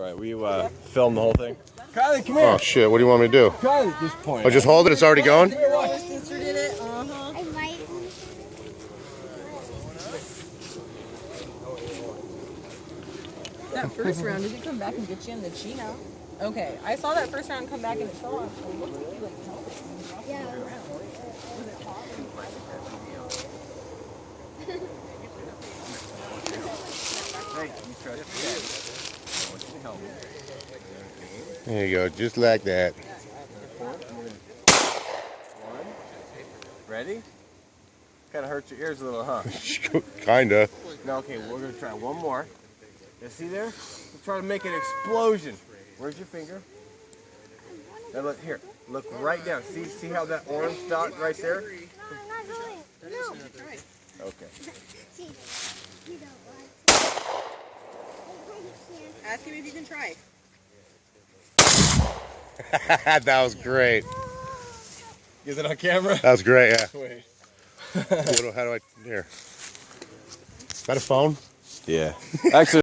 Alright, will you film the whole thing? Kylie, come here! Oh shit, what do you want me to do? Kylie, just point. Oh, just hold it, it's already going? My sister did it. I might. That first round, did it come back and get you in the Chino? Okay, I saw that first round come back and it fell off. It looked like you like held it and dropped it around. Was it hot? There you go, just like that. Ready? Kind of hurts your ears a little, huh? Kinda. No, okay, we're gonna try one more. You see there? Let's try to make an explosion. Where's your finger? Now look here. Look right down. See how that orange dot right there? No, I'm not going. No. Okay. You don't want to. Ask him if you can try. That was great. Is it on camera? That was great, yeah. Wait. How do I, here. Is that a phone? Yeah. Actually.